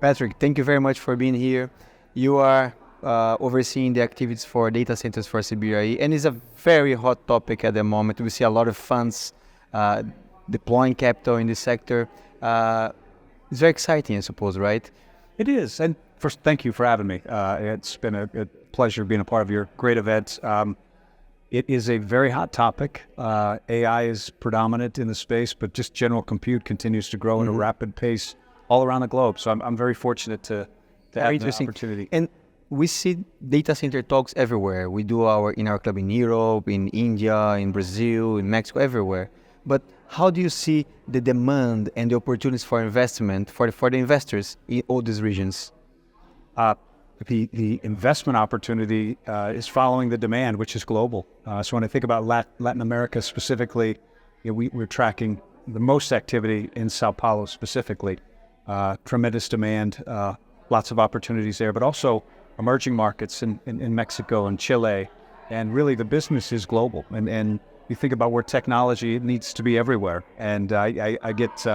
Patrick, thank you very much for being here. You are overseeing the activities for data centers for CBRE, and it's a very hot topic at the moment. We see a lot of funds uh, deploying capital in this sector. It's very exciting, I suppose, right? It is. And first, thank you for having me. It's been a pleasure being a part of your great event. It is a very hot topic. AI is predominant in the space, but just general compute continues to grow at a rapid pace all around the globe. So I'm very fortunate to have the opportunity. And we see data center talks everywhere. We do in our club in Europe, in India, in Brazil, in Mexico, everywhere. But how do you see the demand and the opportunities for investment for the investors in all these regions? The investment opportunity is following the demand, which is global. So when I think about Latin America specifically, we're tracking the most activity in Sao Paulo specifically. Tremendous demand, lots of opportunities there, but also emerging markets in Mexico and Chile. And really the business is global. And you think about where technology needs to be everywhere. And I get,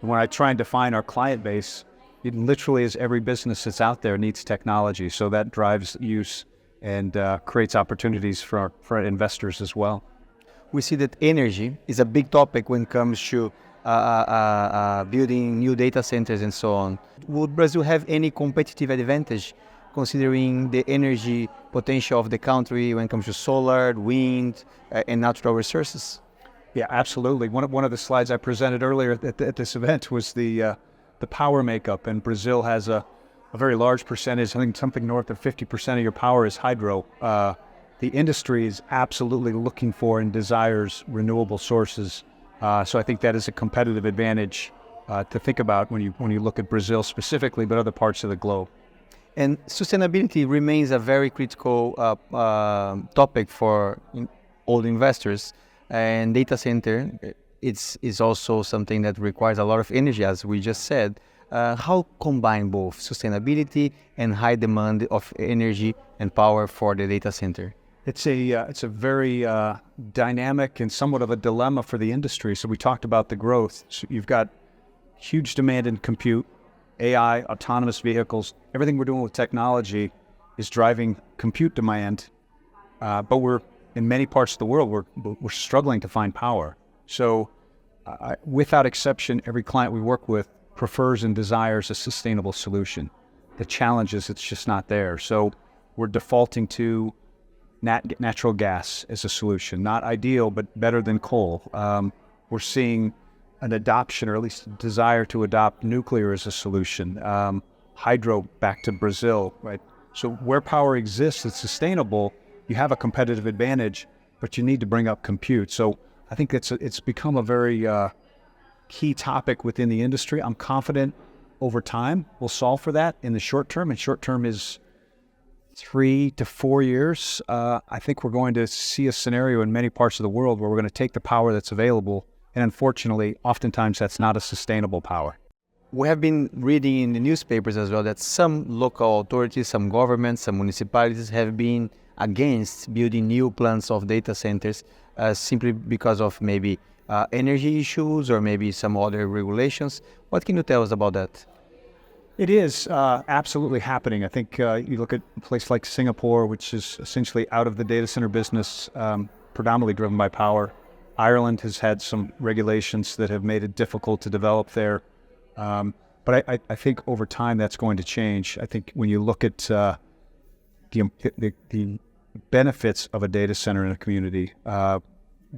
when I try and define our client base, it literally is every business that's out there needs technology. So that drives use and creates opportunities for investors as well. We see that energy is a big topic when it comes to building new data centers and so on. Would Brazil have any competitive advantage considering the energy potential of the country when it comes to solar, wind, and natural resources? Yeah, absolutely. One of the slides I presented earlier at this event was the power makeup, and Brazil has a very large percentage. I think something north of 50% of your power is hydro. The industry is absolutely looking for and desires renewable sources. So I think that is a competitive advantage to think about when you look at Brazil specifically, but other parts of the globe. And sustainability remains a very critical topic for all investors. And data center is also something that requires a lot of energy, as we just said. How combine both sustainability and high demand of energy and power for the data center? It's a very dynamic and somewhat of a dilemma for the industry. So we talked about the growth. So you've got huge demand in compute, AI, autonomous vehicles. Everything we're doing with technology is driving compute demand. But in many parts of the world, we're struggling to find power. So without exception, every client we work with prefers and desires a sustainable solution. The challenge is it's just not there. So we're defaulting to natural gas as a solution. Not ideal, but better than coal. We're seeing an adoption, or at least a desire to adopt nuclear as a solution. Hydro back to Brazil, right? So where power exists, it's sustainable. You have a competitive advantage, but you need to bring up compute. So I think it's become a very key topic within the industry. I'm confident over time we'll solve for that in the short term, and short term is 3 to 4 years. I think we're going to see a scenario in many parts of the world where we're going to take the power that's available, and unfortunately, oftentimes that's not a sustainable power. We have been reading in the newspapers as well that some local authorities, some governments, some municipalities have been against building new plants of data centers simply because of maybe energy issues or maybe some other regulations. What can you tell us about that? It is absolutely happening. I think you look at a place like Singapore, which is essentially out of the data center business, predominantly driven by power. Ireland has had some regulations that have made it difficult to develop there. But I think over time that's going to change. I think when you look at the benefits of a data center in a community,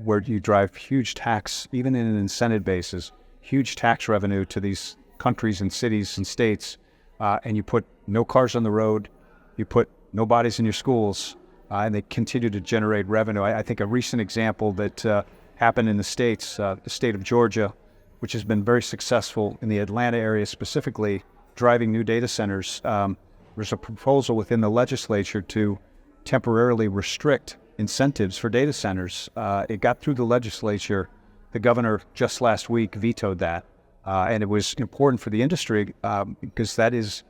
where you drive huge tax, even in an incentive basis, huge tax revenue to these countries and cities and states, and you put no cars on the road, you put no bodies in your schools, and they continue to generate revenue. I think a recent example that happened in the States, the state of Georgia, which has been very successful in the Atlanta area specifically, driving new data centers. There's a proposal within the legislature to temporarily restrict incentives for data centers. It got through the legislature. The governor just last week vetoed that. And it was important for the industry because that is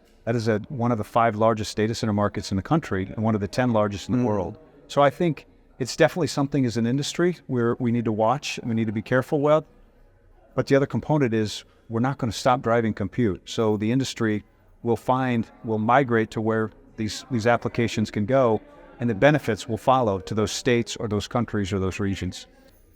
one of the 5 largest data center markets in the country and one of the 10 largest in the world. So I think it's definitely something as an industry where we need to watch and we need to be careful with. But the other component is we're not going to stop driving compute. So the industry will migrate to where these applications can go, and the benefits will follow to those states or those countries or those regions.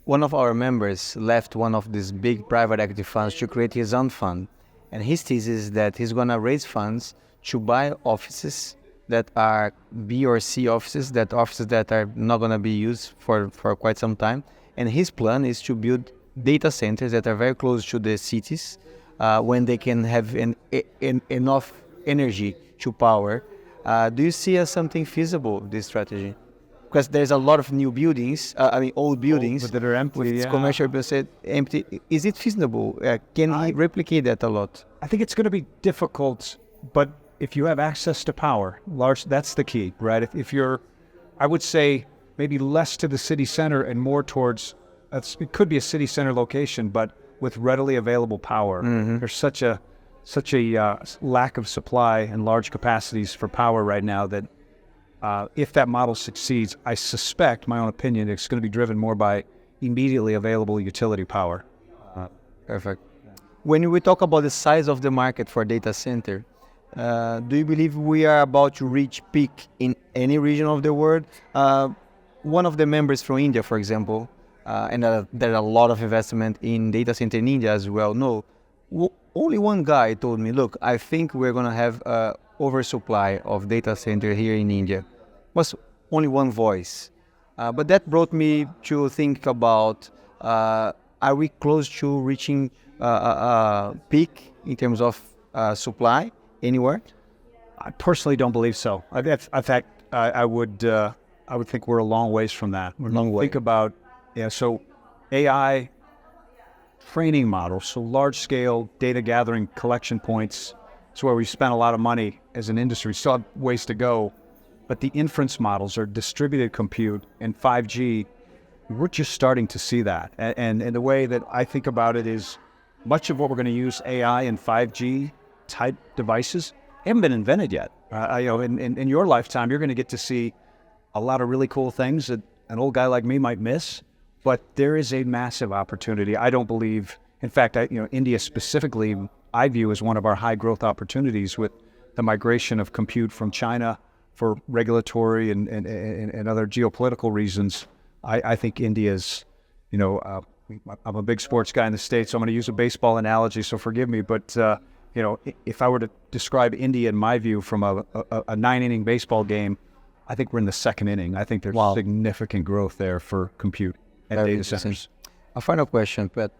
One of our members left one of these big private equity funds to create his own fund. And his thesis is that he's going to raise funds to buy offices that are B or C offices, offices that are not going to be used for quite some time. And his plan is to build data centers that are very close to the cities when they can have enough energy to power. Do you see as something feasible, this strategy? Because there's a lot of new buildings, old buildings that are empty, with yeah. commercial real estate empty. Is it feasible? Can he replicate that a lot? I think it's going to be difficult, but if you have access to power, that's the key, right? If you're, I would say, maybe less to the city center and more towards, it could be a city center location, but with readily available power. Mm-hmm. There's such a lack of supply and large capacities for power right now that if that model succeeds, I suspect, my own opinion, it's going to be driven more by immediately available utility power. Perfect. When we talk about the size of the market for data center, do you believe we are about to reach peak in any region of the world? One of the members from India, for example, and there are a lot of investment in data center in India as well. No, only one guy told me, look, I think we're going to have an oversupply of data center here in India. Was only one voice. But that brought me to think about, are we close to reaching a peak in terms of supply anywhere? I personally don't believe so. In fact, I would think we're a long ways from that. Long way. Think about, so AI training models, so large-scale data gathering collection points. It's where we spent a lot of money as an industry. We still have ways to go, but the inference models are distributed compute and 5G. We're just starting to see that, and the way that I think about it is, much of what we're going to use AI and 5G type devices haven't been invented yet. In your lifetime, you're going to get to see a lot of really cool things that an old guy like me might miss. But there is a massive opportunity. I don't believe, in fact, India specifically, I view as one of our high growth opportunities with the migration of compute from China for regulatory and other geopolitical reasons. I think India's, I'm a big sports guy in the States, so I'm going to use a baseball analogy, so forgive me. But, if I were to describe India, in my view, from a 9-inning baseball game, I think we're in the second inning. I think there's significant growth there for compute and data centers. A final question, Pat.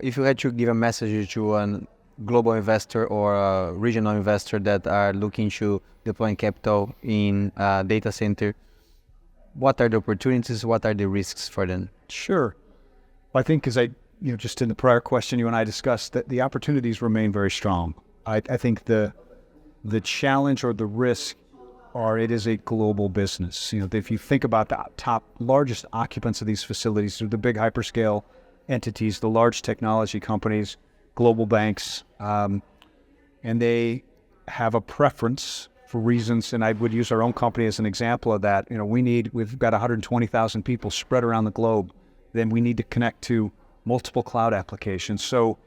If you had to give a message to a global investor or a regional investor that are looking to deploy capital in data center, what are the opportunities? What are the risks for them? Sure. I think, as just in the prior question you and I discussed, that the opportunities remain very strong. I think the challenge or the risk are, it is a global business. If you think about the top largest occupants of these facilities, they're the big hyperscale entities, the large technology companies, global banks, and they have a preference for reasons, and I would use our own company as an example of that. We've got 120,000 people spread around the globe. Then we need to connect to multiple cloud applications. So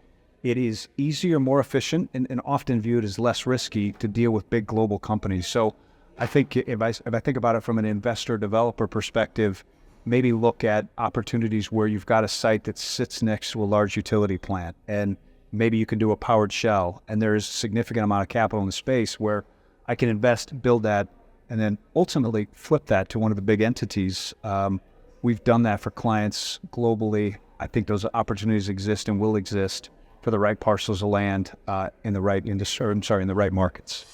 it is easier, more efficient, and often viewed as less risky to deal with big global companies. So I think if I think about it from an investor-developer perspective, maybe look at opportunities where you've got a site that sits next to a large utility plant, and maybe you can do a powered shell, and there is a significant amount of capital in the space where I can invest, build that, and then ultimately flip that to one of the big entities. We've done that for clients globally. I think those opportunities exist and will exist for the right parcels of land in the right industry. In the right markets.